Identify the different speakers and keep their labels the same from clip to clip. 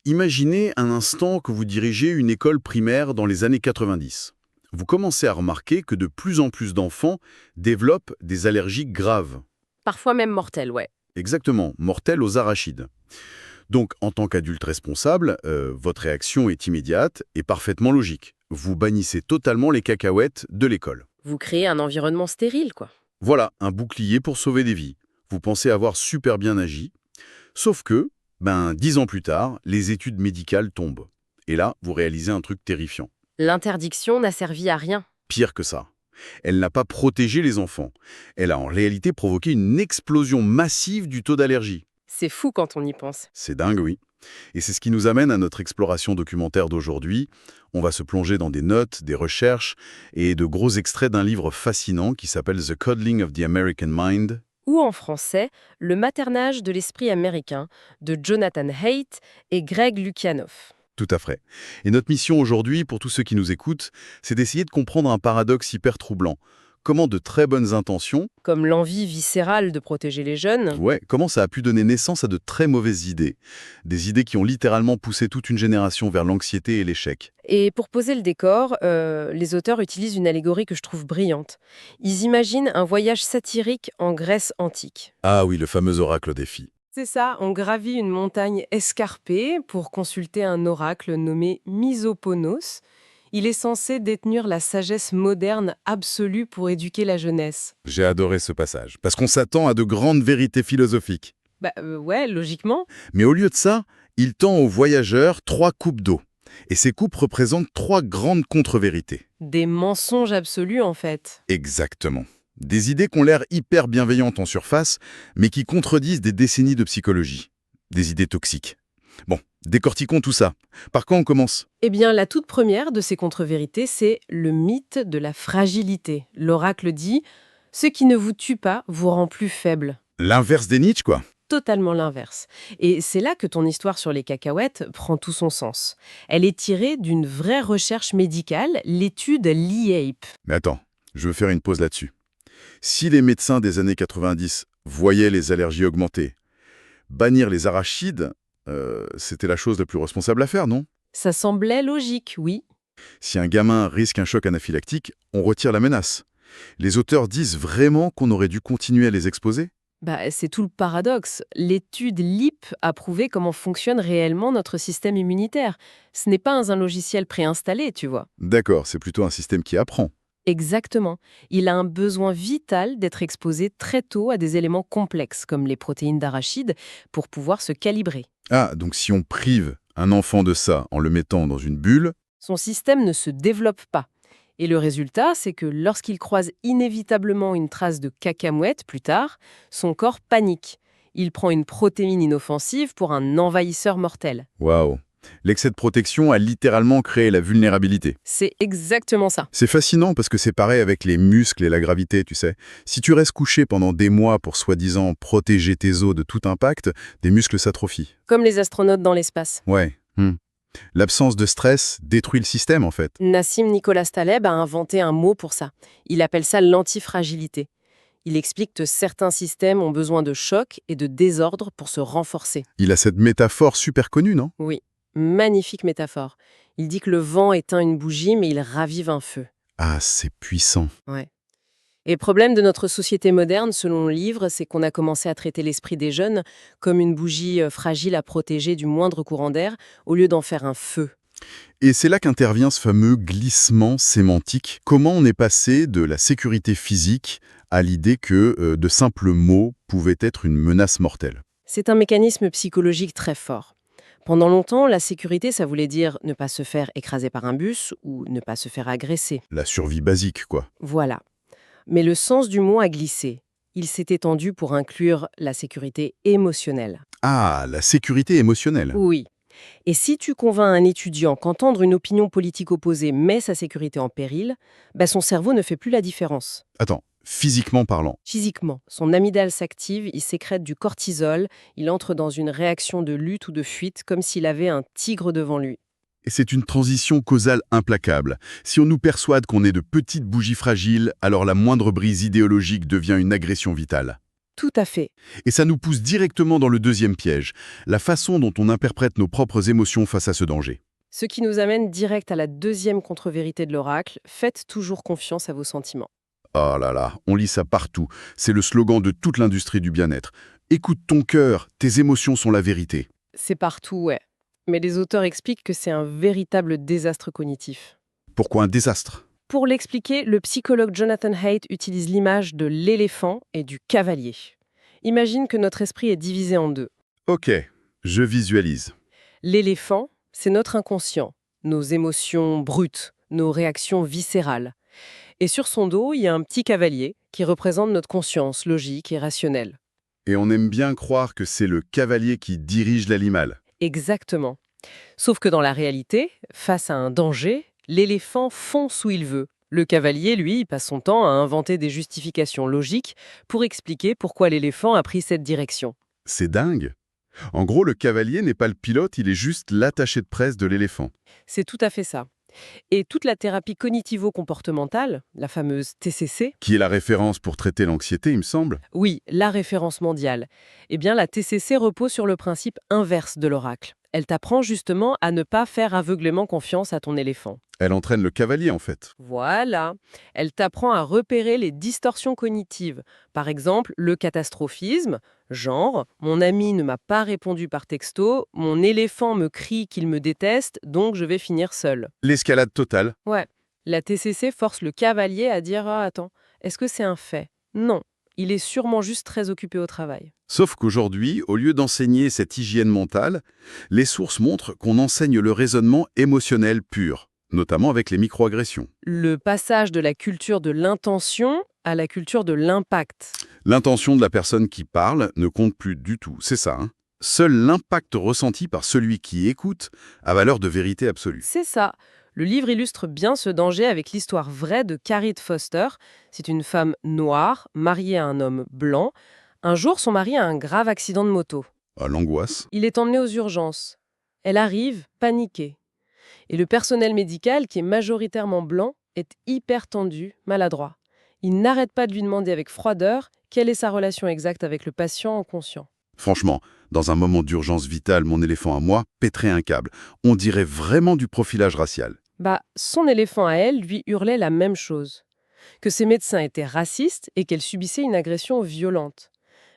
Speaker 1: Imaginez un instant que vous dirigez une école primaire dans les années 90. Vous commencez à remarquer que de plus en plus d'enfants développent des allergies graves.
Speaker 2: Parfois même mortel, ouais.
Speaker 1: Exactement, mortelles aux arachides. Donc, en tant qu'adulte responsable, votre réaction est immédiate et parfaitement logique. Vous bannissez totalement les cacahuètes de l'école.
Speaker 2: Vous créez un environnement stérile, quoi.
Speaker 1: Voilà, un bouclier pour sauver des vies. Vous pensez avoir super bien agi. Sauf que, 10 ans plus tard, les études médicales tombent. Et là, vous réalisez un truc terrifiant.
Speaker 2: L'interdiction n'a servi à rien.
Speaker 1: Pire que ça. Elle n'a pas protégé les enfants. Elle a en réalité provoqué une explosion massive du taux d'allergie.
Speaker 2: C'est fou quand on y pense.
Speaker 1: C'est dingue, oui. Et c'est ce qui nous amène à notre exploration documentaire d'aujourd'hui. On va se plonger dans des notes, des recherches et de gros extraits d'un livre fascinant qui s'appelle The Coddling of the American Mind.
Speaker 2: Ou en français, Le maternage de l'esprit américain de Jonathan Haidt et Greg Lukianoff.
Speaker 1: Tout à fait. Et notre mission aujourd'hui, pour tous ceux qui nous écoutent, c'est d'essayer de comprendre un paradoxe hyper troublant. Comment de très bonnes intentions,
Speaker 2: Comme l'envie viscérale de protéger les jeunes.
Speaker 1: comment ça a pu donner naissance à de très mauvaises idées. Des idées qui ont littéralement poussé toute une génération vers l'anxiété et l'échec.
Speaker 2: Et pour poser le décor, les auteurs utilisent une allégorie que je trouve brillante. Ils imaginent un voyage satirique en Grèce antique.
Speaker 1: Ah oui, le fameux oracle des filles.
Speaker 2: C'est ça, on gravit une montagne escarpée pour consulter un oracle nommé Misoponos. Il est censé détenir la sagesse moderne absolue pour éduquer la jeunesse.
Speaker 1: J'ai adoré ce passage, parce qu'on s'attend à de grandes vérités philosophiques.
Speaker 2: Ouais, logiquement.
Speaker 1: Mais au lieu de ça, il tend aux voyageurs 3 coupes d'eau. Et ces coupes représentent 3 grandes contre-vérités.
Speaker 2: Des mensonges absolus, en fait.
Speaker 1: Exactement. Des idées qui ont l'air hyper bienveillantes en surface, mais qui contredisent des décennies de psychologie. Des idées toxiques. Bon, décortiquons tout ça. Par quoi on commence?
Speaker 2: Eh bien, la toute première de ces contre-vérités, c'est le mythe de la fragilité. L'oracle dit « Ce qui ne vous tue pas vous rend plus faible ».
Speaker 1: L'inverse des Nietzsche, quoi.
Speaker 2: Totalement l'inverse. Et c'est là que ton histoire sur les cacahuètes prend tout son sens. Elle est tirée d'une vraie recherche médicale, l'étude Lee-Ape.
Speaker 1: Mais attends, je veux faire une pause là-dessus. Si les médecins des années 90 voyaient les allergies augmenter, bannir les arachides, c'était la chose la plus responsable à faire, non?
Speaker 2: Ça semblait logique, oui.
Speaker 1: Si un gamin risque un choc anaphylactique, on retire la menace. Les auteurs disent vraiment qu'on aurait dû continuer à les exposer?
Speaker 2: C'est tout le paradoxe. L'étude LEAP a prouvé comment fonctionne réellement notre système immunitaire. Ce n'est pas un logiciel préinstallé, tu vois.
Speaker 1: D'accord, c'est plutôt un système qui apprend.
Speaker 2: Exactement. Il a un besoin vital d'être exposé très tôt à des éléments complexes, comme les protéines d'arachide, pour pouvoir se calibrer.
Speaker 1: Ah, donc si on prive un enfant de ça en le mettant dans une bulle,
Speaker 2: Son système ne se développe pas. Et le résultat, c'est que lorsqu'il croise inévitablement une trace de cacamouette plus tard, son corps panique. Il prend une protéine inoffensive pour un envahisseur mortel.
Speaker 1: waouh, l'excès de protection a littéralement créé la vulnérabilité.
Speaker 2: C'est exactement ça.
Speaker 1: C'est fascinant parce que c'est pareil avec les muscles et la gravité, tu sais. Si tu restes couché pendant des mois pour soi-disant protéger tes os de tout impact, des muscles s'atrophient.
Speaker 2: Comme les astronautes dans l'espace.
Speaker 1: Ouais. L'absence de stress détruit le système, en fait.
Speaker 2: Nassim Nicolas Taleb a inventé un mot pour ça. Il appelle ça l'antifragilité. Il explique que certains systèmes ont besoin de choc et de désordre pour se renforcer.
Speaker 1: Il a cette métaphore super connue, non?
Speaker 2: Oui, magnifique métaphore. Il dit que le vent éteint une bougie, mais il ravive un feu.
Speaker 1: Ah, c'est puissant.
Speaker 2: Ouais. Et le problème de notre société moderne, selon le livre, c'est qu'on a commencé à traiter l'esprit des jeunes comme une bougie fragile à protéger du moindre courant d'air, au lieu d'en faire un feu.
Speaker 1: Et c'est là qu'intervient ce fameux glissement sémantique. Comment on est passé de la sécurité physique à l'idée que de simples mots pouvaient être une menace mortelle?
Speaker 2: C'est un mécanisme psychologique très fort. Pendant longtemps, la sécurité, ça voulait dire ne pas se faire écraser par un bus ou ne pas se faire agresser.
Speaker 1: La survie basique, quoi.
Speaker 2: Voilà. Mais le sens du mot a glissé. Il s'est étendu pour inclure la sécurité émotionnelle.
Speaker 1: Ah, la sécurité émotionnelle.
Speaker 2: Oui. Et si tu convaincs un étudiant qu'entendre une opinion politique opposée met sa sécurité en péril, son cerveau ne fait plus la différence.
Speaker 1: Attends, physiquement parlant.
Speaker 2: Physiquement, son amygdale s'active, il sécrète du cortisol, il entre dans une réaction de lutte ou de fuite comme s'il avait un tigre devant lui.
Speaker 1: Et c'est une transition causale implacable. Si on nous persuade qu'on est de petites bougies fragiles, alors la moindre brise idéologique devient une agression vitale.
Speaker 2: Tout à fait.
Speaker 1: Et ça nous pousse directement dans le deuxième piège, la façon dont on interprète nos propres émotions face à ce danger.
Speaker 2: Ce qui nous amène direct à la deuxième contre-vérité de l'oracle, faites toujours confiance à vos sentiments.
Speaker 1: Oh là là, on lit ça partout. C'est le slogan de toute l'industrie du bien-être. Écoute ton cœur, tes émotions sont la vérité.
Speaker 2: C'est partout, ouais. Mais les auteurs expliquent que c'est un véritable désastre cognitif.
Speaker 1: Pourquoi un désastre?
Speaker 2: Pour l'expliquer, le psychologue Jonathan Haidt utilise l'image de l'éléphant et du cavalier. Imagine que notre esprit est divisé en deux.
Speaker 1: Ok, je visualise.
Speaker 2: L'éléphant, c'est notre inconscient, nos émotions brutes, nos réactions viscérales. Et sur son dos, il y a un petit cavalier qui représente notre conscience logique et rationnelle.
Speaker 1: Et on aime bien croire que c'est le cavalier qui dirige l'animal.
Speaker 2: Exactement. Sauf que dans la réalité, face à un danger, l'éléphant fonce où il veut. Le cavalier, lui, il passe son temps à inventer des justifications logiques pour expliquer pourquoi l'éléphant a pris cette direction.
Speaker 1: C'est dingue. En gros, le cavalier n'est pas le pilote, il est juste l'attaché de presse de l'éléphant.
Speaker 2: C'est tout à fait ça. Et toute la thérapie cognitivo-comportementale, la fameuse TCC,
Speaker 1: Qui est la référence pour traiter l'anxiété, il me semble.
Speaker 2: oui, la référence mondiale, eh bien la TCC repose sur le principe inverse de l'oracle. Elle t'apprend justement à ne pas faire aveuglément confiance à ton éléphant.
Speaker 1: Elle entraîne le cavalier, en fait.
Speaker 2: Voilà. Elle t'apprend à repérer les distorsions cognitives. Par exemple, le catastrophisme, genre « mon ami ne m'a pas répondu par texto, mon éléphant me crie qu'il me déteste, donc je vais finir seul ».
Speaker 1: L'escalade totale.
Speaker 2: Ouais. La TCC force le cavalier à dire « Ah, attends, est-ce que c'est un fait ?» Non. Il est sûrement juste très occupé au travail.
Speaker 1: Sauf qu'aujourd'hui, au lieu d'enseigner cette hygiène mentale, les sources montrent qu'on enseigne le raisonnement émotionnel pur, notamment avec les microagressions.
Speaker 2: Le passage de la culture de l'intention à la culture de l'impact.
Speaker 1: L'intention de la personne qui parle ne compte plus du tout, c'est ça, hein. Seul l'impact ressenti par celui qui écoute a valeur de vérité absolue.
Speaker 2: C'est ça. Le livre illustre bien ce danger avec l'histoire vraie de Carrie Foster. C'est une femme noire, mariée à un homme blanc. Un jour, son mari a un grave accident de moto.
Speaker 1: Ah, l'angoisse.
Speaker 2: Il est emmené aux urgences. Elle arrive, paniquée. Et le personnel médical, qui est majoritairement blanc, est hyper tendu, maladroit. Il n'arrête pas de lui demander avec froideur quelle est sa relation exacte avec le patient inconscient.
Speaker 1: Franchement, dans un moment d'urgence vitale, mon éléphant à moi pèterait un câble. On dirait vraiment du profilage racial.
Speaker 2: Son éléphant à elle lui hurlait la même chose. Que ses médecins étaient racistes et qu'elle subissait une agression violente.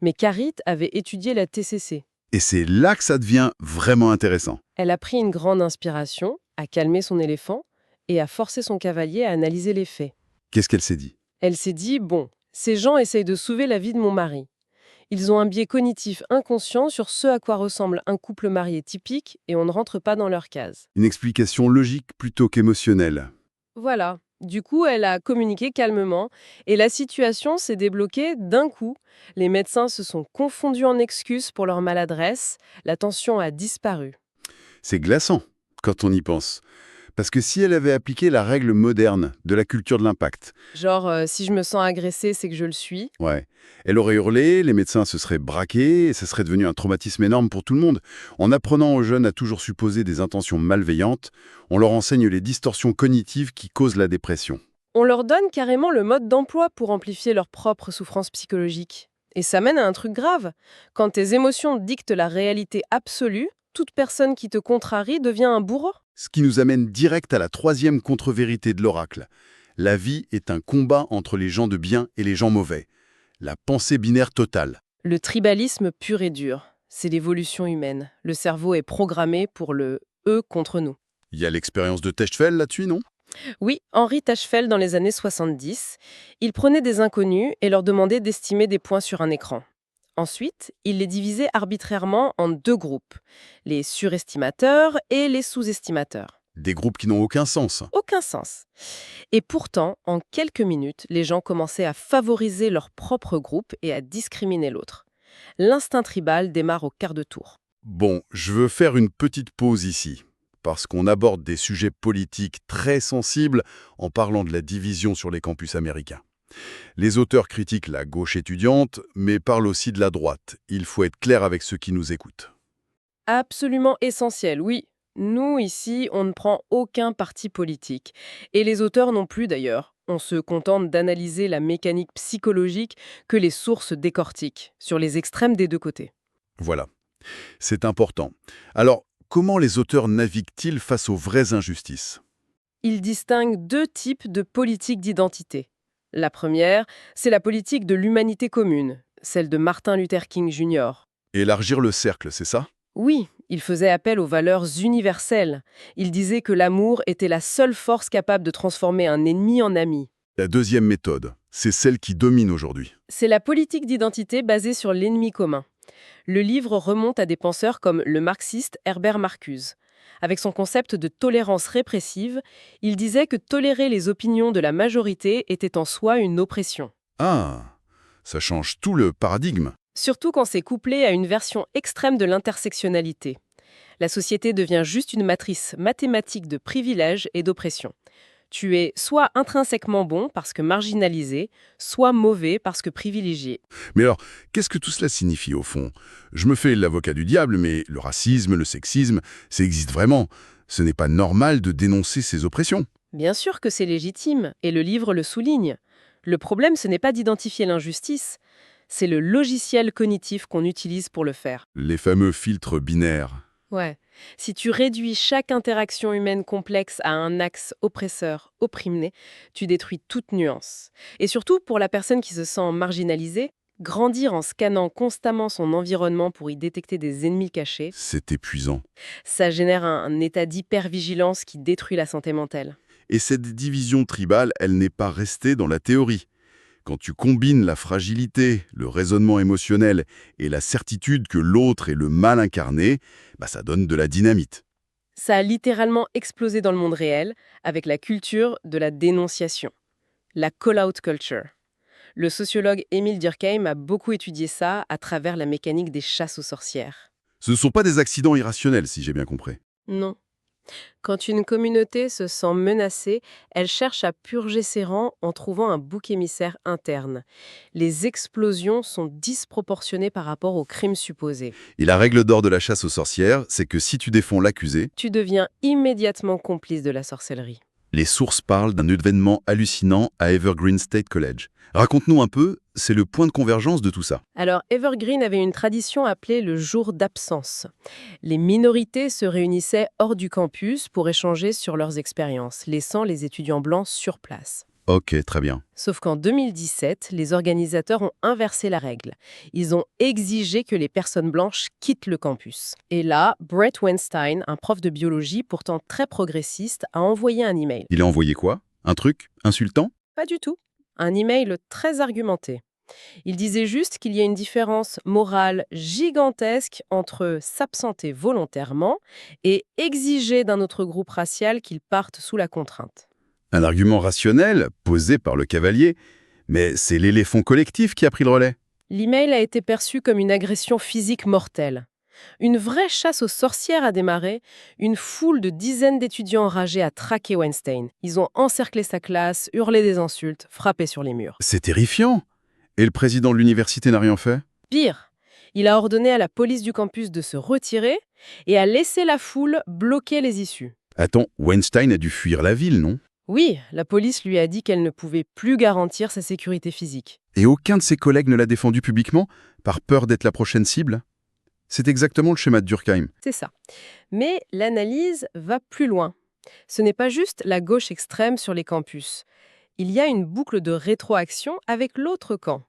Speaker 2: Mais Carrie avait étudié la TCC.
Speaker 1: Et c'est là que ça devient vraiment intéressant.
Speaker 2: Elle a pris une grande inspiration, a calmé son éléphant et a forcé son cavalier à analyser les faits.
Speaker 1: Qu'est-ce qu'elle s'est dit?
Speaker 2: Elle s'est dit, bon, ces gens essayent de sauver la vie de mon mari. Ils ont un biais cognitif inconscient sur ce à quoi ressemble un couple marié typique et on ne rentre pas dans leur case.
Speaker 1: Une explication logique plutôt qu'émotionnelle.
Speaker 2: Voilà. Du coup, elle a communiqué calmement et la situation s'est débloquée d'un coup. Les médecins se sont confondus en excuses pour leur maladresse. La tension a disparu.
Speaker 1: C'est glaçant quand on y pense. Parce que si elle avait appliqué la règle moderne de la culture de l'impact,
Speaker 2: Genre, si je me sens agressée, c'est que je le suis.
Speaker 1: ouais, elle aurait hurlé, les médecins se seraient braqués, et ça serait devenu un traumatisme énorme pour tout le monde. En apprenant aux jeunes à toujours supposer des intentions malveillantes, on leur enseigne les distorsions cognitives qui causent la dépression.
Speaker 2: On leur donne carrément le mode d'emploi pour amplifier leur propre souffrance psychologique. Et ça mène à un truc grave. Quand tes émotions dictent la réalité absolue, toute personne qui te contrarie devient un bourreau.
Speaker 1: Ce qui nous amène direct à la troisième contre-vérité de l'oracle. La vie est un combat entre les gens de bien et les gens mauvais. La pensée binaire totale.
Speaker 2: Le tribalisme pur et dur, c'est l'évolution humaine. Le cerveau est programmé pour le « eux contre nous ».
Speaker 1: Il y a l'expérience de Techfeld là-dessus, non?
Speaker 2: Oui, Henri Tajfel, dans les années 70, il prenait des inconnus et leur demandait d'estimer des points sur un écran. Ensuite, il les divisait arbitrairement en deux groupes, les surestimateurs et les sous-estimateurs.
Speaker 1: Des groupes qui n'ont aucun sens.
Speaker 2: Aucun sens. Et pourtant, en quelques minutes, les gens commençaient à favoriser leur propre groupe et à discriminer l'autre. L'instinct tribal démarre au quart de tour.
Speaker 1: Bon, je veux faire une petite pause ici, parce qu'on aborde des sujets politiques très sensibles en parlant de la division sur les campus américains. Les auteurs critiquent la gauche étudiante, mais parlent aussi de la droite. Il faut être clair avec ceux qui nous écoutent.
Speaker 2: Absolument essentiel, oui. Nous, ici, on ne prend aucun parti politique. Et les auteurs non plus, d'ailleurs. On se contente d'analyser la mécanique psychologique que les sources décortiquent, sur les extrêmes des deux côtés.
Speaker 1: Voilà, c'est important. Alors, comment les auteurs naviguent-ils face aux vraies injustices?
Speaker 2: Ils distinguent deux types de politiques d'identité. La première, c'est la politique de l'humanité commune, celle de Martin Luther King Jr.
Speaker 1: Élargir le cercle, c'est ça?
Speaker 2: Oui, il faisait appel aux valeurs universelles. Il disait que l'amour était la seule force capable de transformer un ennemi en ami.
Speaker 1: La deuxième méthode, c'est celle qui domine aujourd'hui.
Speaker 2: C'est la politique d'identité basée sur l'ennemi commun. Le livre remonte à des penseurs comme le marxiste Herbert Marcuse. Avec son concept de tolérance répressive, il disait que tolérer les opinions de la majorité était en soi une oppression.
Speaker 1: Ah, ça change tout le paradigme.
Speaker 2: Surtout quand c'est couplé à une version extrême de l'intersectionnalité. La société devient juste une matrice mathématique de privilèges et d'oppression. Tu es soit intrinsèquement bon parce que marginalisé, soit mauvais parce que privilégié.
Speaker 1: Mais alors, qu'est-ce que tout cela signifie au fond? Je me fais l'avocat du diable, mais le racisme, le sexisme, ça existe vraiment. Ce n'est pas normal de dénoncer ces oppressions.
Speaker 2: Bien sûr que c'est légitime, et le livre le souligne. Le problème, ce n'est pas d'identifier l'injustice, c'est le logiciel cognitif qu'on utilise pour le faire.
Speaker 1: Les fameux filtres binaires.
Speaker 2: Ouais. Si tu réduis chaque interaction humaine complexe à un axe oppresseur-opprimé, tu détruis toute nuance. Et surtout, pour la personne qui se sent marginalisée, grandir en scannant constamment son environnement pour y détecter des ennemis cachés,
Speaker 1: C'est épuisant.
Speaker 2: ça génère un état d'hypervigilance qui détruit la santé mentale.
Speaker 1: Et cette division tribale, elle n'est pas restée dans la théorie. Quand tu combines la fragilité, le raisonnement émotionnel et la certitude que l'autre est le mal incarné, ça donne de la dynamite.
Speaker 2: Ça a littéralement explosé dans le monde réel avec la culture de la dénonciation, la call-out culture. Le sociologue Émile Durkheim a beaucoup étudié ça à travers la mécanique des chasses aux sorcières.
Speaker 1: Ce ne sont pas des accidents irrationnels, si j'ai bien compris.
Speaker 2: Non. Quand une communauté se sent menacée, elle cherche à purger ses rangs en trouvant un bouc émissaire interne. Les explosions sont disproportionnées par rapport aux crimes supposés.
Speaker 1: Et la règle d'or de la chasse aux sorcières, c'est que si tu défends l'accusé,
Speaker 2: Tu deviens immédiatement complice de la sorcellerie.
Speaker 1: les sources parlent d'un événement hallucinant à Evergreen State College. Raconte-nous un peu, c'est le point de convergence de tout ça.
Speaker 2: Alors, Evergreen avait une tradition appelée le jour d'absence. Les minorités se réunissaient hors du campus pour échanger sur leurs expériences, laissant les étudiants blancs sur place.
Speaker 1: Ok, très bien.
Speaker 2: Sauf qu'en 2017, les organisateurs ont inversé la règle. Ils ont exigé que les personnes blanches quittent le campus. Et là, Brett Weinstein, un prof de biologie pourtant très progressiste, a envoyé un email.
Speaker 1: Il a envoyé quoi? Un truc insultant?
Speaker 2: Pas du tout. Un email très argumenté. Il disait juste qu'il y a une différence morale gigantesque entre s'absenter volontairement et exiger d'un autre groupe racial qu'il parte sous la contrainte.
Speaker 1: Un argument rationnel, posé par le cavalier, mais c'est l'éléphant collectif qui a pris le relais.
Speaker 2: L'email a été perçu comme une agression physique mortelle. Une vraie chasse aux sorcières a démarré, une foule de dizaines d'étudiants enragés a traqué Weinstein. Ils ont encerclé sa classe, hurlé des insultes, frappé sur les murs.
Speaker 1: C'est terrifiant. Et le président de l'université n'a rien fait?
Speaker 2: Pire, il a ordonné à la police du campus de se retirer et a laissé la foule bloquer les issues.
Speaker 1: Attends, Weinstein a dû fuir la ville, non?
Speaker 2: Oui, la police lui a dit qu'elle ne pouvait plus garantir sa sécurité physique.
Speaker 1: Et aucun de ses collègues ne l'a défendu publiquement, par peur d'être la prochaine cible? C'est exactement le schéma de Durkheim.
Speaker 2: C'est ça. Mais l'analyse va plus loin. Ce n'est pas juste la gauche extrême sur les campus. Il y a une boucle de rétroaction avec l'autre camp.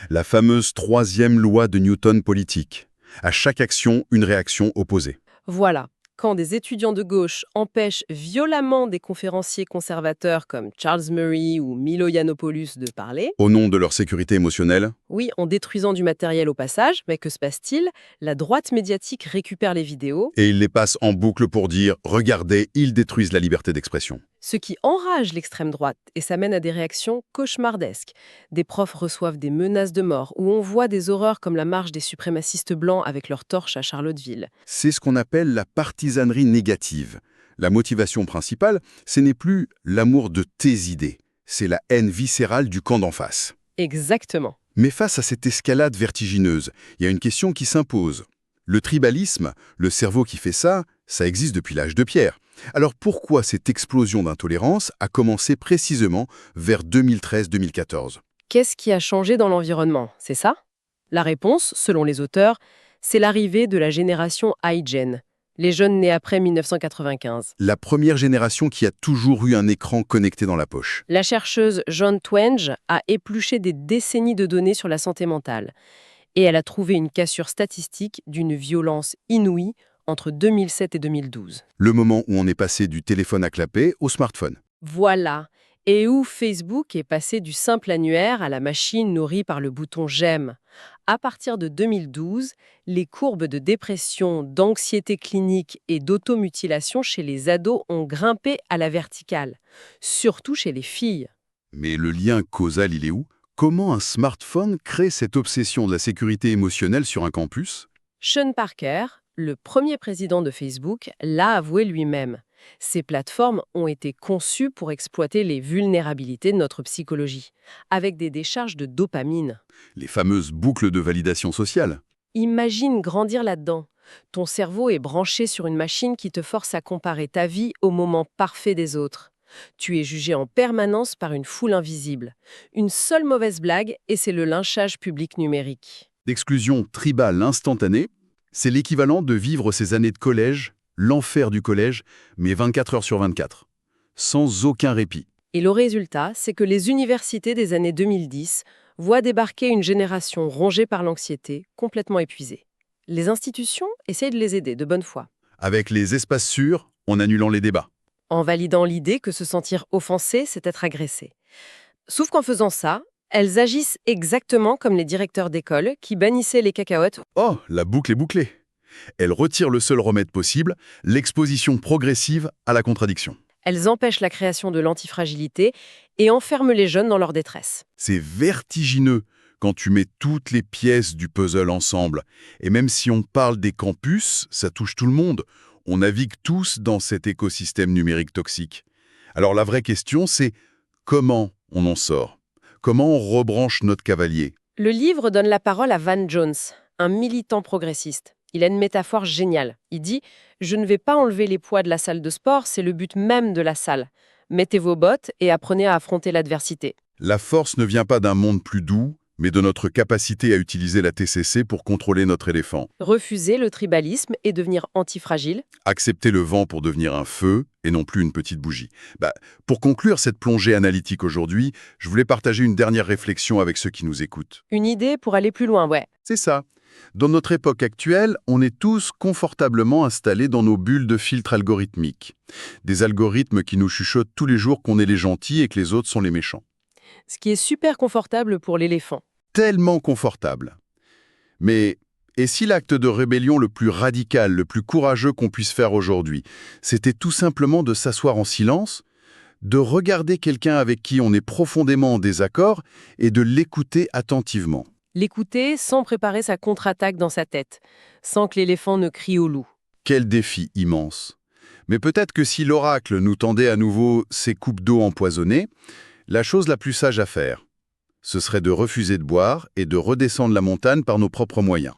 Speaker 1: La fameuse troisième loi de Newton politique. À chaque action, une réaction opposée.
Speaker 2: Voilà. Quand des étudiants de gauche empêchent violemment des conférenciers conservateurs comme Charles Murray ou Milo Yiannopoulos de parler,
Speaker 1: Au nom de leur sécurité émotionnelle,
Speaker 2: oui, en détruisant du matériel au passage, mais que se passe-t-il? La droite médiatique récupère les vidéos,
Speaker 1: et ils les passent en boucle pour dire « Regardez, ils détruisent la liberté d'expression ».
Speaker 2: ce qui enrage l'extrême droite et ça mène à des réactions cauchemardesques. Des profs reçoivent des menaces de mort ou on voit des horreurs comme la marche des suprémacistes blancs avec leurs torches à Charlottesville.
Speaker 1: C'est ce qu'on appelle la partisanerie négative. La motivation principale, ce n'est plus l'amour de tes idées, c'est la haine viscérale du camp d'en face.
Speaker 2: Exactement.
Speaker 1: Mais face à cette escalade vertigineuse, il y a une question qui s'impose. Le tribalisme, le cerveau qui fait ça, ça existe depuis l'âge de pierre. Alors pourquoi cette explosion d'intolérance a commencé précisément vers 2013-2014?
Speaker 2: Qu'est-ce qui a changé dans l'environnement, c'est ça? La réponse, selon les auteurs, c'est l'arrivée de la génération iGen, les jeunes nés après 1995.
Speaker 1: La première génération qui a toujours eu un écran connecté dans la poche.
Speaker 2: La chercheuse Joan Twenge a épluché des décennies de données sur la santé mentale et elle a trouvé une cassure statistique d'une violence inouïe entre 2007 et 2012.
Speaker 1: Le moment où on est passé du téléphone à clapet au smartphone.
Speaker 2: Voilà, et où Facebook est passé du simple annuaire à la machine nourrie par le bouton j'aime. À partir de 2012, les courbes de dépression, d'anxiété clinique et d'automutilation chez les ados ont grimpé à la verticale, surtout chez les filles.
Speaker 1: Mais le lien causal, il est où? Comment un smartphone crée cette obsession de la sécurité émotionnelle sur un campus?
Speaker 2: Sean Parker, le premier président de Facebook, l'a avoué lui-même. Ces plateformes ont été conçues pour exploiter les vulnérabilités de notre psychologie, avec des décharges de dopamine.
Speaker 1: Les fameuses boucles de validation sociale.
Speaker 2: Imagine grandir là-dedans. Ton cerveau est branché sur une machine qui te force à comparer ta vie au moment parfait des autres. Tu es jugé en permanence par une foule invisible. Une seule mauvaise blague et c'est le lynchage public numérique.
Speaker 1: D'exclusion tribale instantanée, c'est l'équivalent de vivre ces années de collège, l'enfer du collège, mais 24 heures sur 24, sans aucun répit.
Speaker 2: Et le résultat, c'est que les universités des années 2010 voient débarquer une génération rongée par l'anxiété, complètement épuisée. Les institutions essayent de les aider de bonne foi,
Speaker 1: Avec les espaces sûrs, en annulant les débats.
Speaker 2: en validant l'idée que se sentir offensé, c'est être agressé. Sauf qu'en faisant ça, elles agissent exactement comme les directeurs d'école qui bannissaient les cacahuètes.
Speaker 1: Oh, la boucle est bouclée. Elle retire le seul remède possible, l'exposition progressive à la contradiction.
Speaker 2: Elles empêchent la création de l'antifragilité et enferment les jeunes dans leur détresse.
Speaker 1: C'est vertigineux quand tu mets toutes les pièces du puzzle ensemble. Et même si on parle des campus, ça touche tout le monde. On navigue tous dans cet écosystème numérique toxique. Alors la vraie question, c'est comment on en sort? Comment on rebranche notre cavalier?
Speaker 2: Le livre donne la parole à Van Jones, un militant progressiste. Il a une métaphore géniale. Il dit « Je ne vais pas enlever les poids de la salle de sport, c'est le but même de la salle. Mettez vos bottes et apprenez à affronter l'adversité. »
Speaker 1: La force ne vient pas d'un monde plus doux, mais de notre capacité à utiliser la TCC pour contrôler notre éléphant.
Speaker 2: Refuser le tribalisme et devenir antifragile.
Speaker 1: Accepter le vent pour devenir un feu et non plus une petite bougie. Pour conclure cette plongée analytique aujourd'hui, je voulais partager une dernière réflexion avec ceux qui nous écoutent.
Speaker 2: Une idée pour aller plus loin, ouais.
Speaker 1: C'est ça. Dans notre époque actuelle, on est tous confortablement installés dans nos bulles de filtre algorithmiques. Des algorithmes qui nous chuchotent tous les jours qu'on est les gentils et que les autres sont les méchants.
Speaker 2: Ce qui est super confortable pour l'éléphant.
Speaker 1: Tellement confortable. Mais et si l'acte de rébellion le plus radical, le plus courageux qu'on puisse faire aujourd'hui, c'était tout simplement de s'asseoir en silence, de regarder quelqu'un avec qui on est profondément en désaccord et de l'écouter attentivement?
Speaker 2: L'écouter sans préparer sa contre-attaque dans sa tête, sans que l'éléphant ne crie au loup.
Speaker 1: Quel défi immense! Mais peut-être que si l'oracle nous tendait à nouveau ces coupes d'eau empoisonnées, la chose la plus sage à faire, ce serait de refuser de boire et de redescendre la montagne par nos propres moyens.